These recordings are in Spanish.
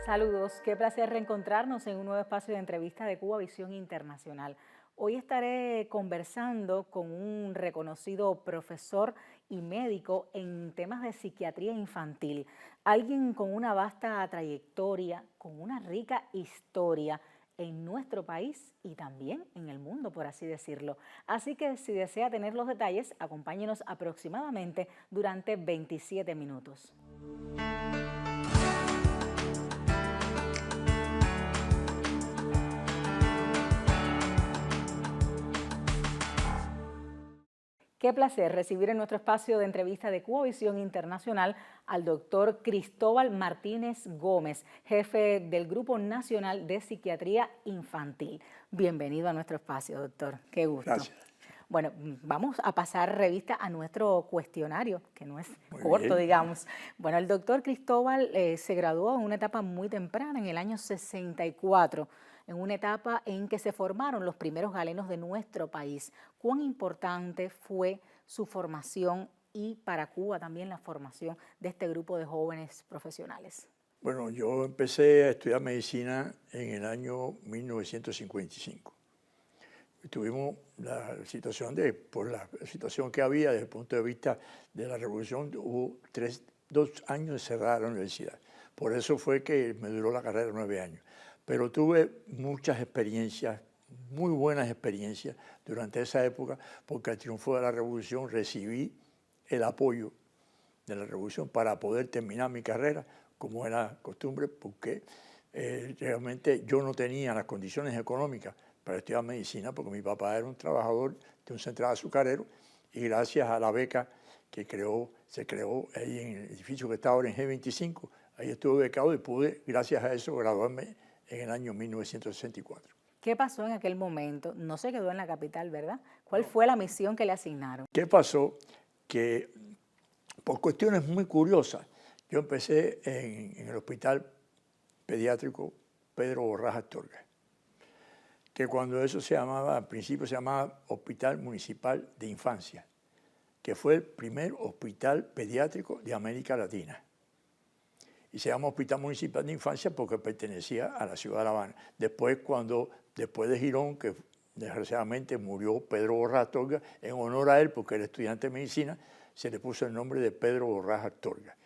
Saludos, qué placer reencontrarnos en un nuevo espacio de entrevista de Cuba Visión Internacional. Hoy estaré conversando con un reconocido profesor y médico en temas de psiquiatría infantil, alguien con una vasta trayectoria, con una rica historia en nuestro país y también en el mundo, por así decirlo. Así que si desea tener los detalles, acompáñenos aproximadamente durante 27 minutos. Qué placer recibir en nuestro espacio de entrevista de Cuba Visión Internacional al doctor Cristóbal Martínez Gómez, jefe del Grupo Nacional de Psiquiatría Infantil. Bienvenido a nuestro espacio, doctor. Qué gusto. Gracias. Bueno, vamos a pasar revista a nuestro cuestionario, que no es Muy corto, bien. digamos. Bueno, el doctor Cristóbal se graduó en una etapa muy temprana, en el año 64, en una etapa en que se formaron los primeros galenos de nuestro país. ¿Cuán importante fue su formación y para Cuba también la formación de este grupo de jóvenes profesionales? Bueno, yo empecé a estudiar medicina en el año 1955. Tuvimos la situación por la situación que había desde el punto de vista de la revolución, hubo 2 años de cerrada la universidad. Por eso fue que me duró la carrera 9 años. Pero tuve muchas experiencias, muy buenas experiencias durante esa época, porque al triunfo de la revolución recibí el apoyo de la revolución para poder terminar mi carrera, como era costumbre, porque realmente yo no tenía las condiciones económicas para estudiar medicina, porque mi papá era un trabajador de un central azucarero, y gracias a la beca que se creó ahí en el edificio que está ahora en G25, ahí estuve becado y pude, gracias a eso, graduarme en el año 1964. ¿Qué pasó en aquel momento? No se quedó en la capital, ¿verdad? ¿Cuál fue la misión que le asignaron? ¿Qué pasó? Que por cuestiones muy curiosas, yo empecé en el hospital pediátrico Pedro Borraja Astorga, que cuando eso se llamaba, al principio se llamaba Hospital Municipal de Infancia, que fue el primer hospital pediátrico de América Latina. Y se llama Hospital Municipal de Infancia porque pertenecía a la ciudad de La Habana. Después de Girón, que desgraciadamente murió Pedro Borraja Astorga, en honor a él, porque era estudiante de medicina, se le puso el nombre de Pedro Borraja Astorga.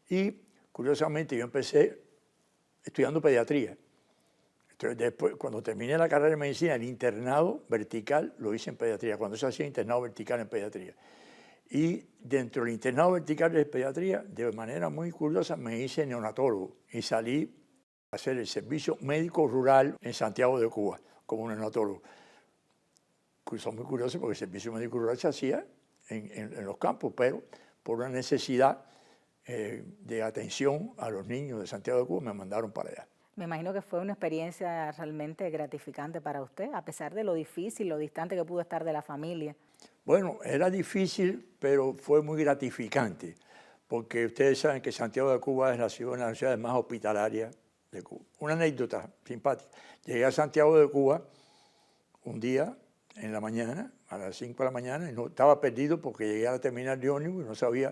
Y curiosamente yo empecé estudiando pediatría. Entonces después, cuando terminé la carrera de medicina, el internado vertical lo hice en pediatría, cuando se hacía internado vertical en pediatría. Y dentro del internado vertical de pediatría, de manera muy curiosa, me hice neonatólogo y salí a hacer el servicio médico rural en Santiago de Cuba, como neonatólogo. Son muy curiosos porque el servicio médico rural se hacía en los campos, pero por una necesidad de atención a los niños de Santiago de Cuba me mandaron para allá. Me imagino que fue una experiencia realmente gratificante para usted, a pesar de lo difícil, lo distante que pudo estar de la familia. Bueno, era difícil, pero fue muy gratificante, porque ustedes saben que Santiago de Cuba es una de las ciudades más hospitalarias de Cuba. Una anécdota simpática. Llegué a Santiago de Cuba un día en la mañana, a las 5 de la mañana, y no, estaba perdido porque llegué a la terminal de ómnibus y no sabía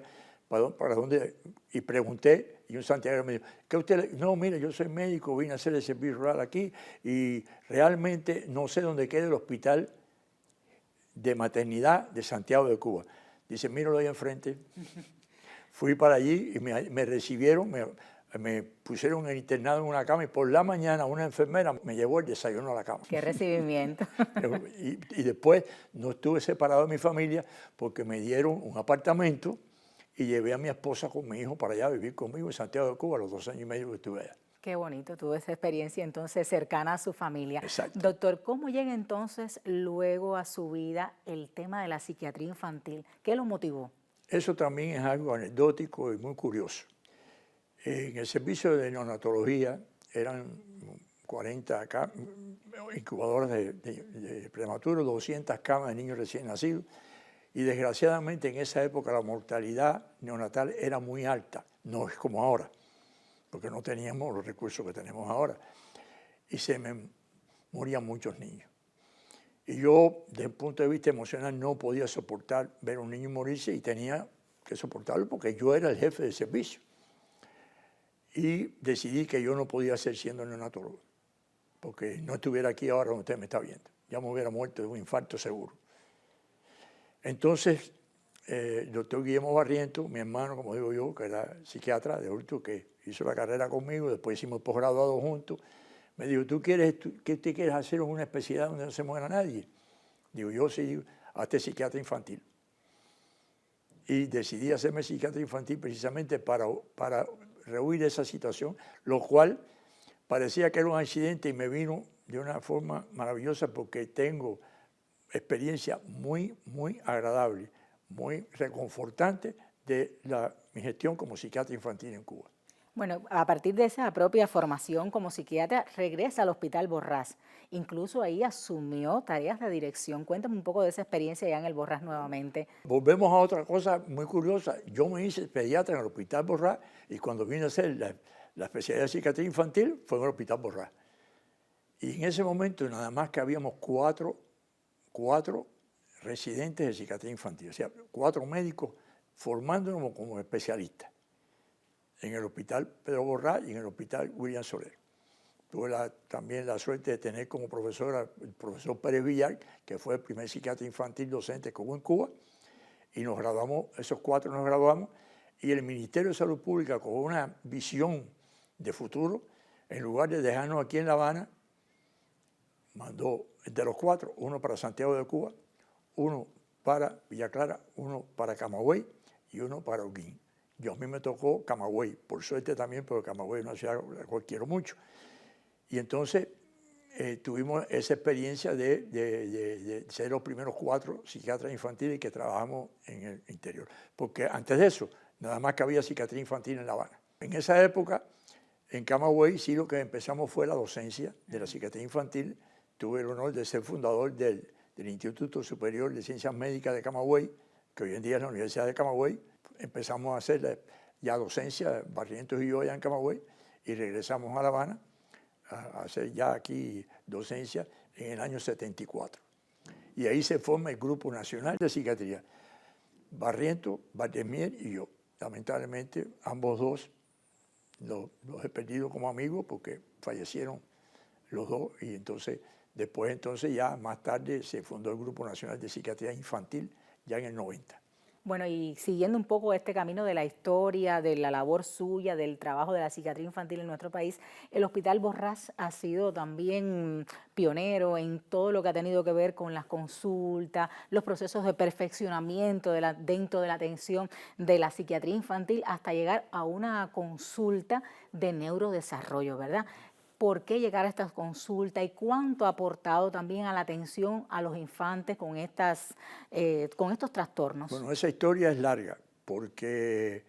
para dónde, y pregunté, y un santiaguero me dijo, ¿qué usted? No, mire, yo soy médico, vine a hacer el servicio rural aquí, y realmente no sé dónde queda el hospital de maternidad de Santiago de Cuba. Dice, míralo ahí enfrente. Fui para allí y me recibieron, me pusieron en internado en una cama y por la mañana una enfermera me llevó el desayuno a la cama. ¡Qué recibimiento! y después no estuve separado de mi familia porque me dieron un apartamento y llevé a mi esposa con mi hijo para allá a vivir conmigo en Santiago de Cuba los 2 años y medio que estuve allá. Qué bonito, tuvo esa experiencia entonces cercana a su familia. Exacto. Doctor, ¿cómo llega entonces luego a su vida el tema de la psiquiatría infantil? ¿Qué lo motivó? Eso también es algo anecdótico y muy curioso. En el servicio de neonatología eran 40 incubadoras de prematuros, 200 camas de niños recién nacidos, y desgraciadamente en esa época la mortalidad neonatal era muy alta, no es como ahora, porque no teníamos los recursos que tenemos ahora, y se me morían muchos niños. Y yo, desde el punto de vista emocional, no podía soportar ver a un niño morirse y tenía que soportarlo porque yo era el jefe del servicio. y decidí que yo no podía seguir siendo neonatólogo, porque no estuviera aquí ahora donde usted me está viendo. Ya me hubiera muerto de un infarto seguro. Entonces, el doctor Guillermo Barrientos, mi hermano, como digo yo, que era psiquiatra de adulto, que hizo la carrera conmigo, después hicimos posgraduado juntos, me dijo, ¿qué te quieres hacer en una especialidad donde no se muera nadie? Digo, yo sí, hazte psiquiatra infantil. Y decidí hacerme psiquiatra infantil precisamente para rehuir esa situación, lo cual parecía que era un accidente y me vino de una forma maravillosa porque tengo experiencia muy, muy agradable, muy reconfortante de mi gestión como psiquiatra infantil en Cuba. Bueno, a partir de esa propia formación como psiquiatra, regresa al Hospital Borrás. Incluso ahí asumió tareas de dirección. Cuéntame un poco de esa experiencia ya en el Borrás nuevamente. Volvemos a otra cosa muy curiosa. Yo me hice pediatra en el Hospital Borrás y cuando vine a hacer la especialidad de psiquiatría infantil fue en el Hospital Borrás. Y en ese momento nada más que habíamos cuatro residentes de psiquiatría infantil, o sea, 4 médicos formándonos como especialistas en el Hospital Pedro Borrás y en el Hospital William Soler. Tuve también la suerte de tener como profesora el profesor Pérez Villar, que fue el primer psiquiatra infantil docente que hubo en Cuba, y nos graduamos, esos 4 nos graduamos, y el Ministerio de Salud Pública, con una visión de futuro, en lugar de dejarnos aquí en La Habana, mandó de los 4, uno para Santiago de Cuba, uno para Villa Clara, uno para Camagüey y uno para Holguín. Yo a mí me tocó Camagüey, por suerte también, porque Camagüey es una ciudad a la cual quiero mucho. Y entonces tuvimos esa experiencia de ser los primeros 4 psiquiatras infantiles que trabajamos en el interior. Porque antes de eso, nada más que había psiquiatría infantil en La Habana. En esa época, en Camagüey, sí lo que empezamos fue la docencia de la psiquiatría infantil. Tuve el honor de ser fundador del Instituto Superior de Ciencias Médicas de Camagüey, que hoy en día es la Universidad de Camagüey. Empezamos a hacer ya docencia, Barrientos y yo allá en Camagüey, y regresamos a La Habana a hacer ya aquí docencia en el año 74. Y ahí se forma el Grupo Nacional de Psiquiatría. Barrientos, Valdesmier y yo. Lamentablemente, ambos dos los he perdido como amigos porque fallecieron los dos y entonces después ya más tarde se fundó el Grupo Nacional de Psiquiatría Infantil ya en el 90. Bueno, y siguiendo un poco este camino de la historia, de la labor suya, del trabajo de la psiquiatría infantil en nuestro país, el Hospital Borrás ha sido también pionero en todo lo que ha tenido que ver con las consultas, los procesos de perfeccionamiento dentro de la atención de la psiquiatría infantil hasta llegar a una consulta de neurodesarrollo, ¿verdad? ¿Por qué llegar a estas consultas y cuánto ha aportado también a la atención a los infantes con estos trastornos? Bueno, esa historia es larga porque,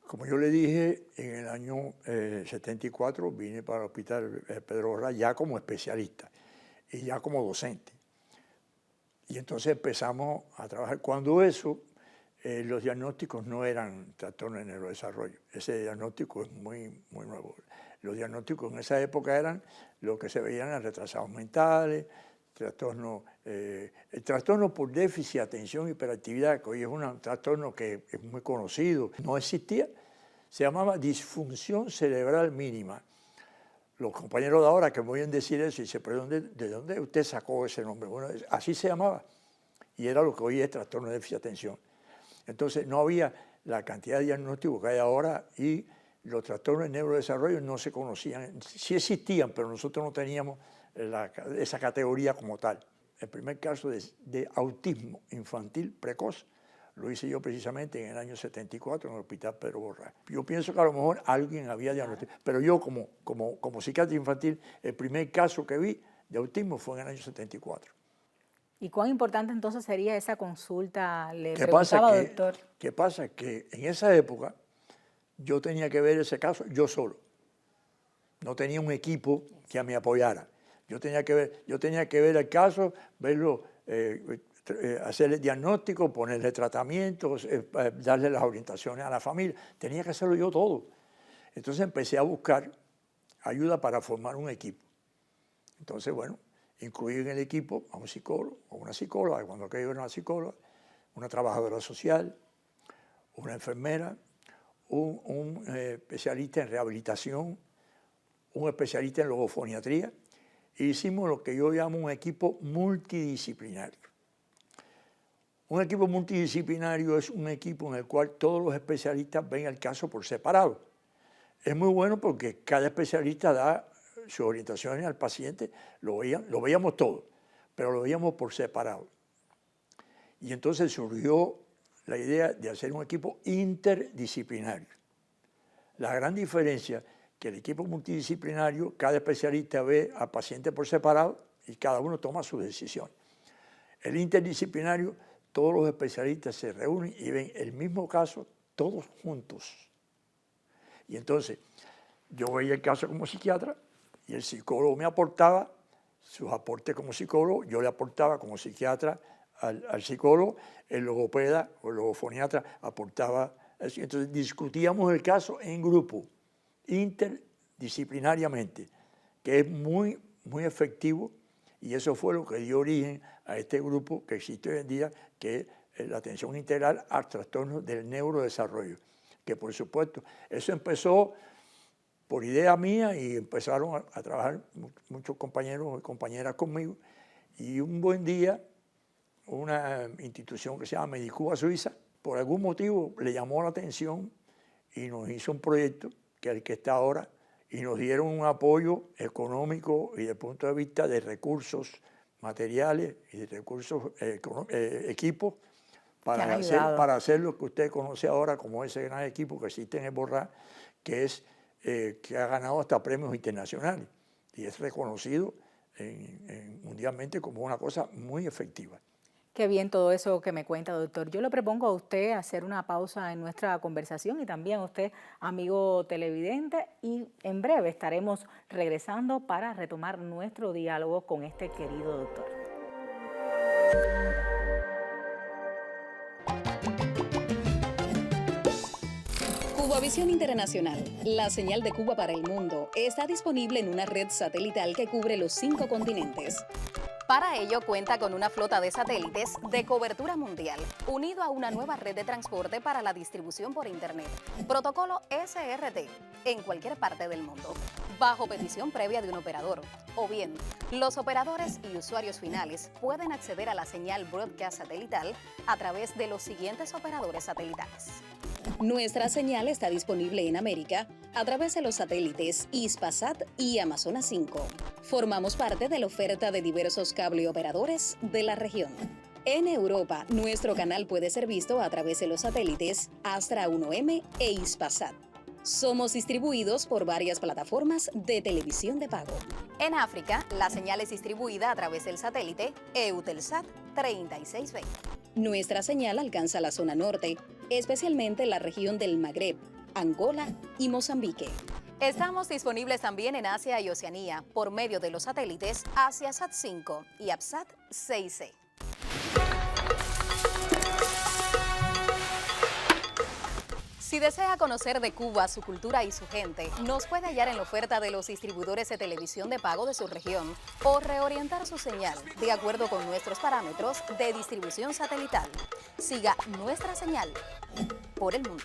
como yo le dije, en el año 74 vine para el Hospital Pedro Borrás ya como especialista y ya como docente. Y entonces empezamos a trabajar. Cuando los diagnósticos no eran trastornos de neurodesarrollo. Ese diagnóstico es muy, muy nuevo. Los diagnósticos en esa época eran lo que se veían en retrasados mentales, el trastorno por déficit de atención y hiperactividad, que hoy es un trastorno que es muy conocido, no existía, se llamaba disfunción cerebral mínima. Los compañeros de ahora que me oyen decir eso y dicen, ¿pero de dónde usted sacó ese nombre? Bueno, así se llamaba y era lo que hoy es trastorno de déficit de atención. Entonces no había la cantidad de diagnósticos que hay ahora y los trastornos de neurodesarrollo no se conocían, sí existían, pero nosotros no teníamos esa categoría como tal. El primer caso de autismo infantil precoz lo hice yo precisamente en el año 74 en el Hospital Pedro Borrás. Yo pienso que a lo mejor alguien había diagnosticado, pero yo como psiquiatra infantil, el primer caso que vi de autismo fue en el año 74. ¿Y cuán importante entonces sería esa consulta? Le preguntaba, doctor. ¿Qué pasa? Que en esa época yo tenía que ver ese caso yo solo. No tenía un equipo que me apoyara. Yo tenía que ver el caso, verlo, hacerle diagnóstico, ponerle tratamientos, darle las orientaciones a la familia. Tenía que hacerlo yo todo. Entonces empecé a buscar ayuda para formar un equipo. Entonces, bueno, incluí en el equipo a un psicólogo, a una psicóloga, cuando aquello era una psicóloga, una trabajadora social, una enfermera, un especialista en rehabilitación, un especialista en logofoniatría, e hicimos lo que yo llamo un equipo multidisciplinario. Un equipo multidisciplinario es un equipo en el cual todos los especialistas ven el caso por separado. Es muy bueno porque cada especialista da sus orientaciones al paciente, lo veíamos todo, pero lo veíamos por separado. Y entonces surgió la idea de hacer un equipo interdisciplinario. La gran diferencia que el equipo multidisciplinario, cada especialista ve al paciente por separado y cada uno toma su decisión. El interdisciplinario, todos los especialistas se reúnen y ven el mismo caso todos juntos. Y entonces yo veía el caso como psiquiatra y el psicólogo me aportaba sus aportes como psicólogo, yo le aportaba como psiquiatra al psicólogo, el logopeda o el logofoniatra aportaba eso. Entonces discutíamos el caso en grupo, interdisciplinariamente, que es muy, muy efectivo, y eso fue lo que dio origen a este grupo que existe hoy en día, que es la atención integral a trastornos del neurodesarrollo, que por supuesto, eso empezó por idea mía y empezaron a trabajar muchos compañeros y compañeras conmigo, y un buen día una institución que se llama Medicuba Suiza, por algún motivo le llamó la atención y nos hizo un proyecto, que es el que está ahora, y nos dieron un apoyo económico y desde el punto de vista de recursos materiales y de recursos, equipos, para hacer lo que usted conoce ahora como ese gran equipo que existe en el Borrás, que ha ganado hasta premios internacionales y es reconocido mundialmente como una cosa muy efectiva. Qué bien todo eso que me cuenta, doctor. Yo le propongo a usted hacer una pausa en nuestra conversación y también a usted, amigo televidente, y en breve estaremos regresando para retomar nuestro diálogo con este querido doctor. Cubavisión Internacional, la señal de Cuba para el mundo, está disponible en una red satelital que cubre los 5 continentes. Para ello cuenta con una flota de satélites de cobertura mundial, unido a una nueva red de transporte para la distribución por Internet, protocolo SRT, en cualquier parte del mundo, bajo petición previa de un operador. O bien, los operadores y usuarios finales pueden acceder a la señal broadcast satelital a través de los siguientes operadores satelitales. Nuestra señal está disponible en América a través de los satélites Hispasat y Amazonas 5. Formamos parte de la oferta de diversos cable operadores de la región. En Europa, nuestro canal puede ser visto a través de los satélites Astra 1M e Hispasat. Somos distribuidos por varias plataformas de televisión de pago. En África, la señal es distribuida a través del satélite Eutelsat 3620. Nuestra señal alcanza la zona norte, especialmente la región del Magreb, Angola y Mozambique. Estamos disponibles también en Asia y Oceanía por medio de los satélites Asiasat 5 y Absat 6C. Si desea conocer de Cuba, su cultura y su gente, nos puede hallar en la oferta de los distribuidores de televisión de pago de su región o reorientar su señal de acuerdo con nuestros parámetros de distribución satelital. Siga nuestra señal por el mundo.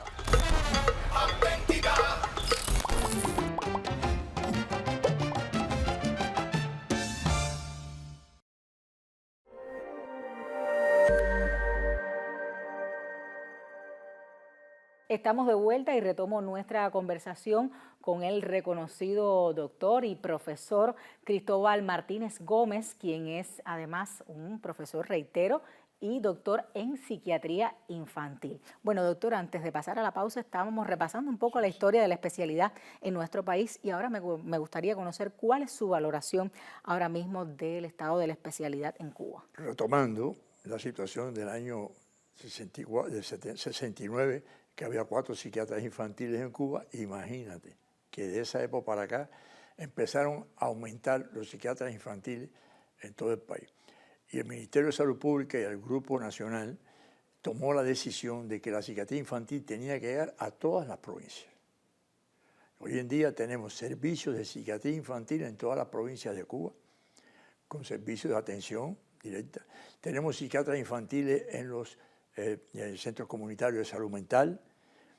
Estamos de vuelta y retomo nuestra conversación con el reconocido doctor y profesor Cristóbal Martínez Gómez, quien es además un profesor, reitero, y doctor en psiquiatría infantil. Bueno, doctor, antes de pasar a la pausa estábamos repasando un poco la historia de la especialidad en nuestro país y ahora me gustaría conocer cuál es su valoración ahora mismo del estado de la especialidad en Cuba. Retomando la situación del año 69, que había 4 psiquiatras infantiles en Cuba, imagínate que de esa época para acá empezaron a aumentar los psiquiatras infantiles en todo el país. Y el Ministerio de Salud Pública y el Grupo Nacional tomó la decisión de que la psiquiatría infantil tenía que llegar a todas las provincias. Hoy en día tenemos servicios de psiquiatría infantil en todas las provincias de Cuba, con servicios de atención directa. Tenemos psiquiatras infantiles en los centros comunitarios de salud mental,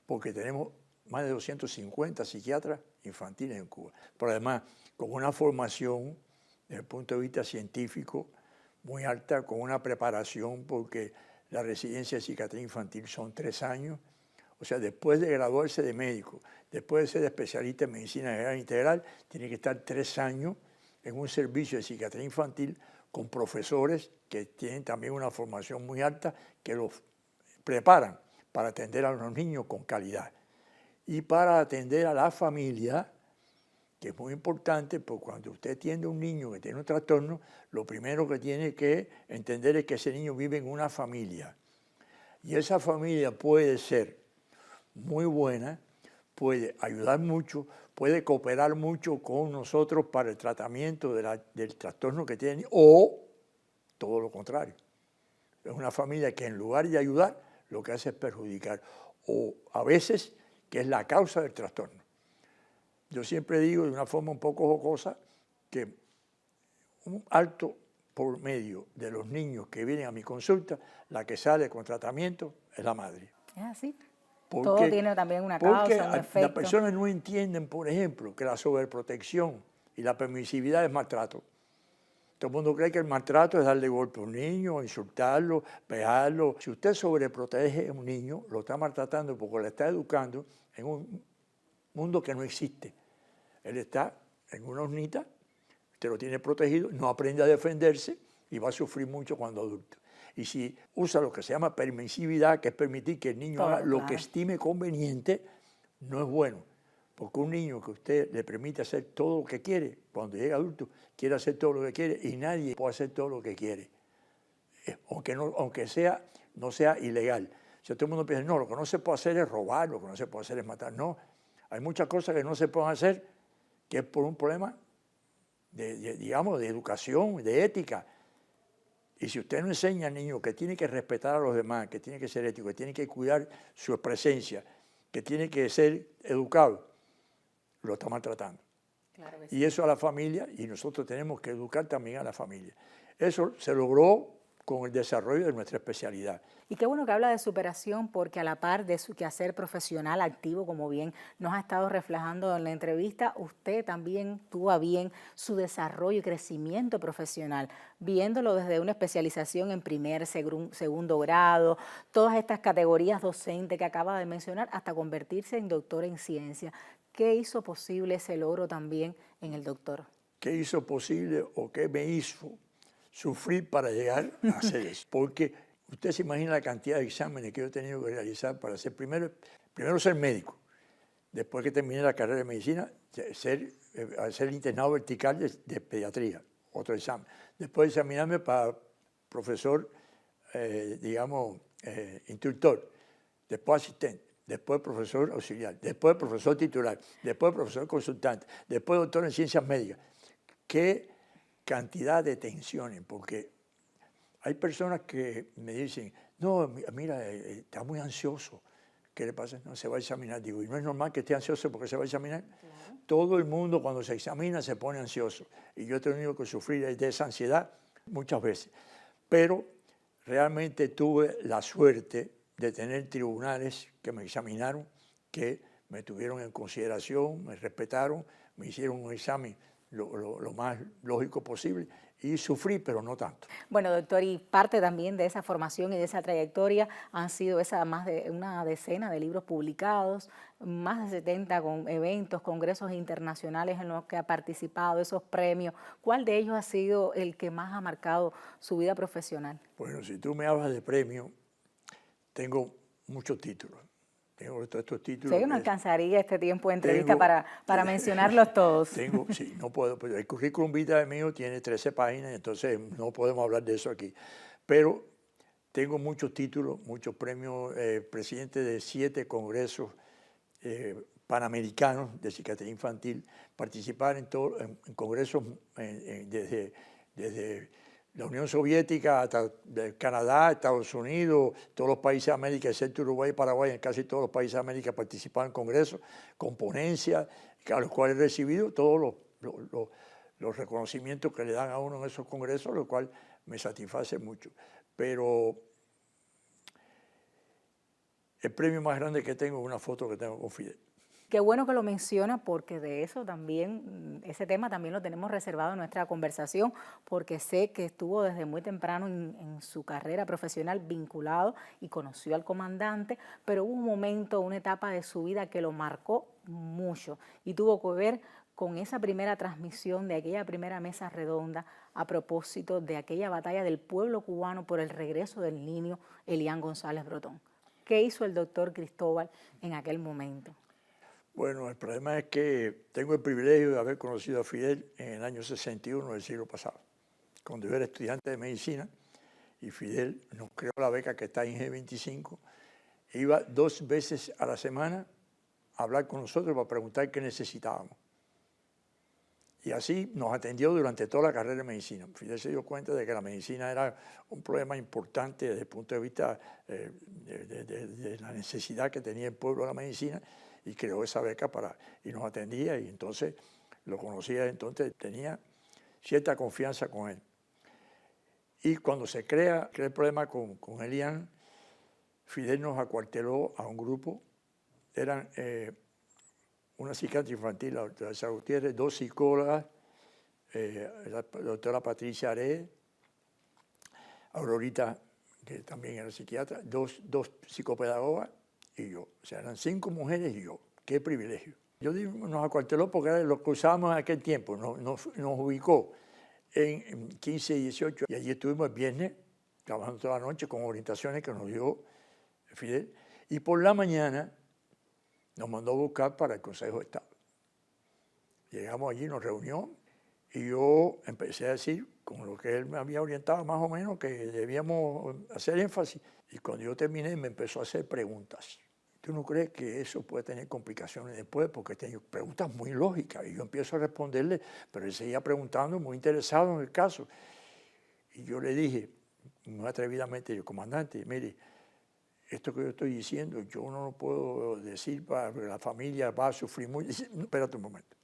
porque tenemos más de 250 psiquiatras infantiles en Cuba. Pero además, con una formación desde el punto de vista científico muy alta, con una preparación, porque la residencia de psiquiatría infantil son 3 años. O sea, después de graduarse de médico, después de ser especialista en medicina general integral, tiene que estar 3 años en un servicio de psiquiatría infantil con profesores que tienen también una formación muy alta, que los preparan para atender a los niños con calidad. Y para atender a la familia, que es muy importante, porque cuando usted atiende a un niño que tiene un trastorno, lo primero que tiene que entender es que ese niño vive en una familia. Y esa familia puede ser muy buena, puede ayudar mucho, puede cooperar mucho con nosotros para el tratamiento del trastorno que tiene, o todo lo contrario. Es una familia que en lugar de ayudar, lo que hace es perjudicar, o a veces que es la causa del trastorno. Yo siempre digo de una forma un poco jocosa que un alto por medio de los niños que vienen a mi consulta, la que sale con tratamiento es la madre. ¿Es así? Porque, Todo tiene también una porque causa, un efecto. las personas no entienden, por ejemplo, que la sobreprotección y la permisividad es maltrato. Todo el mundo cree que el maltrato es darle golpe a un niño, insultarlo, pegarlo. Si usted sobreprotege a un niño, lo está maltratando porque le está educando en un mundo que no existe. Él está en una hornita, usted lo tiene protegido, no aprende a defenderse y va a sufrir mucho cuando adulto. Y si usa lo que se llama permisividad, que es permitir que el niño haga lo que estime conveniente, no es bueno. Porque un niño que usted le permite hacer todo lo que quiere, cuando llega adulto, quiere hacer todo lo que quiere y nadie puede hacer todo lo que quiere. Aunque no sea ilegal. Si todo el mundo piensa, no, lo que no se puede hacer es robar, lo que no se puede hacer es matar. No, hay muchas cosas que no se pueden hacer que es por un problema digamos, de educación, de ética. Y si usted no enseña al niño que tiene que respetar a los demás, que tiene que ser ético, que tiene que cuidar su presencia, que tiene que ser educado, lo está maltratando. Claro que sí. Y eso a la familia, y nosotros tenemos que educar también a la familia. Eso se logró con el desarrollo de nuestra especialidad. Y qué bueno que habla de superación, porque a la par de su quehacer profesional activo, como bien nos ha estado reflejando en la entrevista, usted también tuvo a bien su desarrollo y crecimiento profesional, viéndolo desde una especialización en primer, segundo grado, todas estas categorías docentes que acaba de mencionar, hasta convertirse en doctor en ciencia. ¿Qué hizo posible ese logro también en el doctor? ¿Qué hizo posible o qué me hizo sufrir para llegar a hacer eso? Porque usted se imagina la cantidad de exámenes que yo he tenido que realizar para ser primero ser médico, después que terminé la carrera de medicina, ser internado vertical de pediatría, otro examen. Después examinarme para profesor, instructor, después asistente, después profesor auxiliar, después profesor titular, después profesor consultante, después doctor en ciencias médicas. ¿Qué cantidad de tensiones? Porque hay personas que me dicen, no, mira, está muy ansioso. ¿Qué le pasa? No, se va a examinar. Digo, ¿y no es normal que esté ansioso porque se va a examinar? Claro. Todo el mundo cuando se examina se pone ansioso. Y yo he tenido que sufrir de esa ansiedad muchas veces. Pero realmente tuve la suerte de tener tribunales que me examinaron, que me tuvieron en consideración, me respetaron, me hicieron un examen lo más lógico posible y sufrí, pero no tanto. Bueno, doctor, y parte también de esa formación y de esa trayectoria han sido más de una decena de libros publicados, más de 70 con eventos, congresos internacionales en los que ha participado, esos premios. ¿Cuál de ellos ha sido el que más ha marcado su vida profesional? Bueno, si tú me hablas de premios, tengo muchos títulos. Tengo todos estos títulos. Sé que no alcanzaría este tiempo de entrevista para mencionarlos todos. Sí, no puedo. Pues el currículum vitae mío tiene 13 páginas, entonces no podemos hablar de eso aquí. Pero tengo muchos títulos, muchos premios, presidente de 7 congresos panamericanos de psiquiatría infantil, participar en congresos desde la Unión Soviética hasta Canadá, Estados Unidos, todos los países de América, excepto Uruguay y Paraguay, en casi todos los países de América participaban en congresos, con ponencias, a los cuales he recibido todos los reconocimientos que le dan a uno en esos congresos, lo cual me satisface mucho. Pero el premio más grande que tengo es una foto que tengo con Fidel. Qué bueno que lo menciona porque de eso también, ese tema también lo tenemos reservado en nuestra conversación porque sé que estuvo desde muy temprano en su carrera profesional vinculado y conoció al comandante, pero hubo un momento, una etapa de su vida que lo marcó mucho y tuvo que ver con esa primera transmisión de aquella primera mesa redonda a propósito de aquella batalla del pueblo cubano por el regreso del niño Elian González Brotón. ¿Qué hizo el doctor Cristóbal en aquel momento? Bueno, el problema es que tengo el privilegio de haber conocido a Fidel en el año 61 del siglo pasado, cuando yo era estudiante de medicina y Fidel nos creó la beca que está en G25. Iba 2 veces a la semana a hablar con nosotros para preguntar qué necesitábamos. Y así nos atendió durante toda la carrera de medicina. Fidel se dio cuenta de que la medicina era un problema importante desde el punto de vista de la necesidad que tenía el pueblo de la medicina y creó esa beca y nos atendía y entonces lo conocía, entonces tenía cierta confianza con él. Y cuando se crea el problema con Elian, Fidel nos acuarteló a un grupo, eran una psiquiatra infantil, la doctora Elsa Gutiérrez, 2 psicólogas, la doctora Patricia Aredes, Aurorita, que también era psiquiatra, dos psicopedagogas y yo. O sea, eran 5 mujeres y yo. ¡Qué privilegio! Yo digo, nos acuarteló porque era lo que usábamos en aquel tiempo, nos ubicó en 15 y 18 y allí estuvimos el viernes trabajando toda la noche con orientaciones que nos dio Fidel y por la mañana nos mandó a buscar para el Consejo de Estado. Llegamos allí, nos reunió y yo empecé a decir, con lo que él me había orientado más o menos, que debíamos hacer énfasis. Y cuando yo terminé me empezó a hacer preguntas. ¿Tú no crees que eso puede tener complicaciones después? Porque tenía preguntas muy lógicas y yo empiezo a responderle, pero él seguía preguntando, muy interesado en el caso. Y yo le dije, muy atrevidamente, yo, comandante, mire, esto que yo estoy diciendo, yo no lo puedo decir porque la familia va a sufrir mucho. Dice, no, espérate un momento.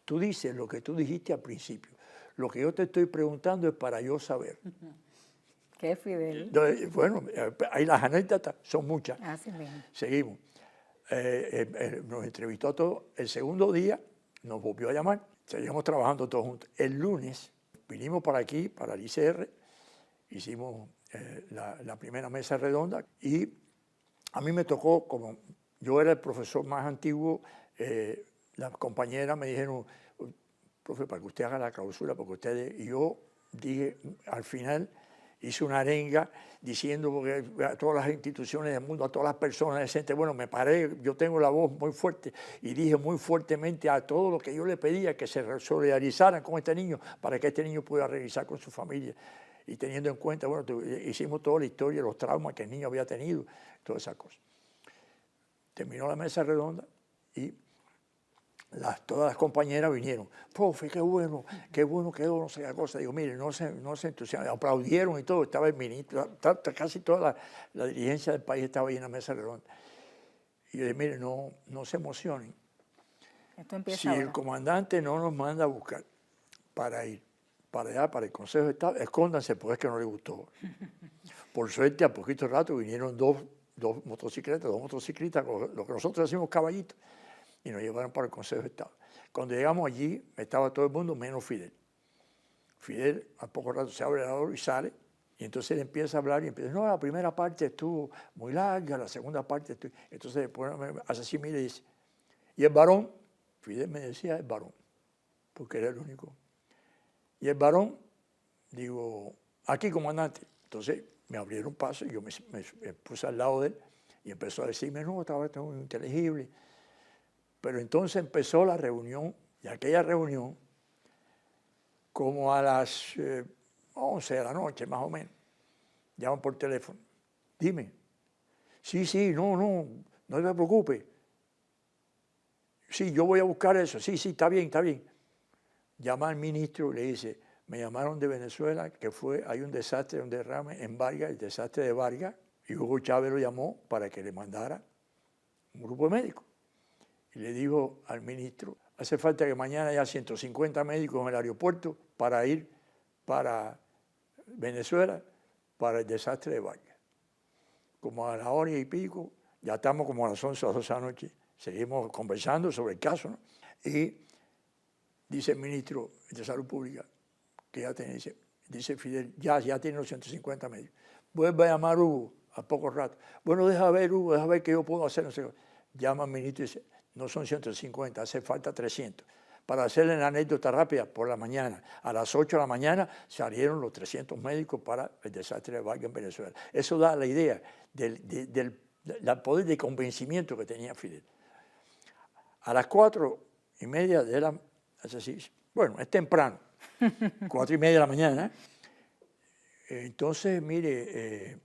Tú dices lo que tú dijiste al principio. Lo que yo te estoy preguntando es para yo saber. ¿Qué, Fidel? Entonces, bueno, ahí las anécdotas son muchas. Así mismo. Seguimos. Nos entrevistó a todos. El segundo día nos volvió a llamar. Seguimos trabajando todos juntos. El lunes vinimos para aquí, para el ICR, hicimos la primera mesa redonda y a mí me tocó, como yo era el profesor más antiguo, las compañeras me dijeron, profe, para que usted haga la clausura, porque ustedes, y yo dije, al final hice una arenga diciendo porque a todas las instituciones del mundo, a todas las personas decentes, bueno, me paré, yo tengo la voz muy fuerte y dije muy fuertemente a todo lo que yo le pedía que se solidarizaran con este niño para que este niño pueda regresar con su familia. Y teniendo en cuenta, bueno, hicimos toda la historia, los traumas que el niño había tenido, todas esas cosas. Terminó la mesa redonda y todas las compañeras vinieron. Profe, qué bueno quedó, no sé qué cosa. Digo, mire, no se entusiasmaron, aplaudieron y todo. Estaba el ministro, casi toda la dirigencia del país estaba ahí en la mesa redonda. Y yo dije, mire, no se emocionen. Esto empieza si ahora. el comandante no nos manda a buscar para ir para allá, para el Consejo de Estado, escóndanse porque es que no les gustó. Por suerte, a poquito rato vinieron dos motociclistas, lo que nosotros decimos caballitos, y nos llevaron para el Consejo de Estado. Cuando llegamos allí, estaba todo el mundo menos Fidel. Fidel, a poco rato se abre el abridor y sale, y entonces él empieza a hablar y empieza, no, la primera parte estuvo muy larga, la segunda parte estuvo... Entonces después hace así, mire, y dice, y el varón, Fidel me decía el varón, porque era el único. Y el varón, digo, aquí, comandante. Entonces me abrieron paso y yo me puse al lado de él y empezó a decirme, no, estaba muy inteligible. Pero entonces empezó la reunión, y aquella reunión, como a las 11 de la noche, más o menos, llaman por teléfono. Dime. Sí, no te preocupes. Sí, yo voy a buscar eso. Sí, está bien. Llama al ministro y le dice, me llamaron de Venezuela, que hay un desastre, un derrame en Vargas, el desastre de Vargas, y Hugo Chávez lo llamó para que le mandara un grupo de médicos. Y le dijo al ministro, hace falta que mañana haya 150 médicos en el aeropuerto para ir para Venezuela, para el desastre de Vargas. Como a la hora y pico, ya estamos como a las 11 o 12 de la noche, seguimos conversando sobre el caso, ¿no? Y dice el ministro de Salud Pública, que ya tiene, dice Fidel, ya tiene los 150 médicos. Vuelve a llamar a Hugo a poco rato. Bueno, deja ver, Hugo, deja ver qué yo puedo hacer. No sé. Llama al ministro y dice, no son 150, hace falta 300. Para hacerle la anécdota rápida, por la mañana, a las 8 de la mañana salieron los 300 médicos para el desastre de Vargas en Venezuela. Eso da la idea del poder de convencimiento que tenía Fidel. A las 4:30 de la... Bueno, es temprano, 4:30 de la mañana. Entonces, mire,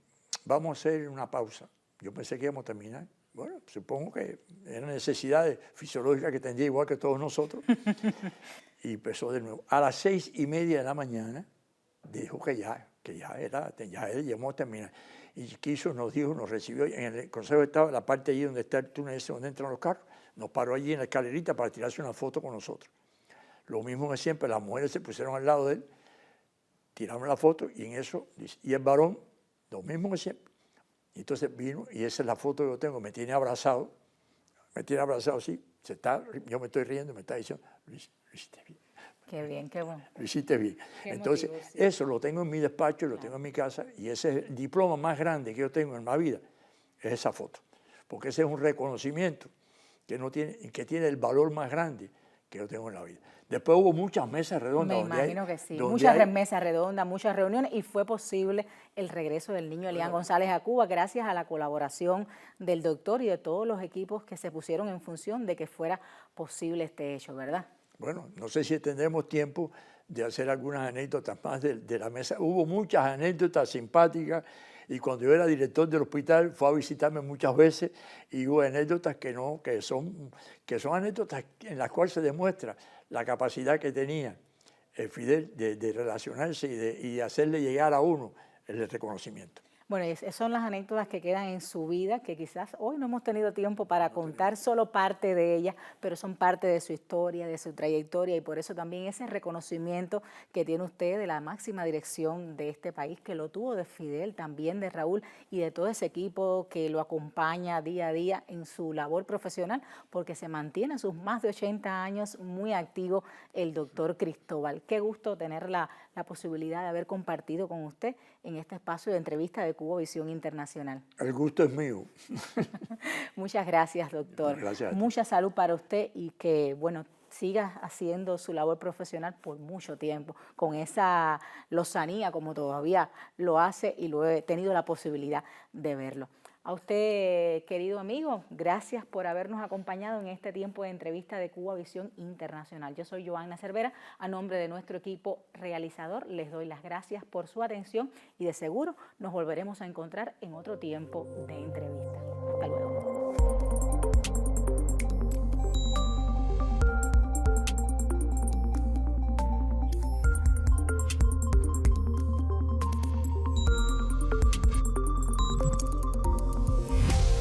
vamos a hacer una pausa. Yo pensé que íbamos a terminar. Bueno, supongo que eran necesidades fisiológicas que tendría igual que todos nosotros. Y empezó de nuevo. A las 6:30 de la mañana dijo que ya íbamos a terminar. Y quiso, nos dijo, nos recibió en el Consejo de Estado, la parte allí donde está el túnel ese donde entran los carros, nos paró allí en la escalerita para tirarse una foto con nosotros. Lo mismo que siempre, las mujeres se pusieron al lado de él, tiraron la foto y en eso, y el varón, lo mismo que siempre. Y entonces vino, y esa es la foto que yo tengo, me tiene abrazado así, yo me estoy riendo, me está diciendo, lo hiciste bien. Qué bien, qué bueno. Lo hiciste bien. Qué Entonces, motivo, sí. eso lo tengo en mi despacho, lo tengo en mi casa, y ese es el diploma más grande que yo tengo en la vida, es esa foto. Porque ese es un reconocimiento que tiene el valor más grande que yo tengo en la vida. Después hubo muchas mesas redondas. Me imagino que sí, muchas mesas redondas, muchas reuniones, y fue posible el regreso del niño Elian González a Cuba gracias a la colaboración del doctor y de todos los equipos que se pusieron en función de que fuera posible este hecho, ¿verdad? Bueno, no sé si tendremos tiempo de hacer algunas anécdotas más de la mesa. Hubo muchas anécdotas simpáticas, y cuando yo era director del hospital fue a visitarme muchas veces, y hubo anécdotas que son anécdotas en las cuales se demuestra la capacidad que tenía Fidel de relacionarse y de hacerle llegar a uno el reconocimiento. Bueno, esas son las anécdotas que quedan en su vida, que quizás hoy no hemos tenido tiempo para contar solo parte de ellas, pero son parte de su historia, de su trayectoria, y por eso también ese reconocimiento que tiene usted de la máxima dirección de este país, que lo tuvo de Fidel, también de Raúl y de todo ese equipo que lo acompaña día a día en su labor profesional, porque se mantiene a sus más de 80 años muy activo el doctor Cristóbal. Qué gusto tener la posibilidad de haber compartido con usted en este espacio de entrevista de Cuba Visión Internacional. El gusto es mío. Muchas gracias, doctor. Gracias. Mucha salud para usted y que, bueno, siga haciendo su labor profesional por mucho tiempo, con esa lozanía como todavía lo hace, y lo he tenido la posibilidad de verlo. A usted, querido amigo, gracias por habernos acompañado en este tiempo de entrevista de Cuba Visión Internacional. Yo soy Joanna Cervera, a nombre de nuestro equipo realizador les doy las gracias por su atención, y de seguro nos volveremos a encontrar en otro tiempo de entrevista.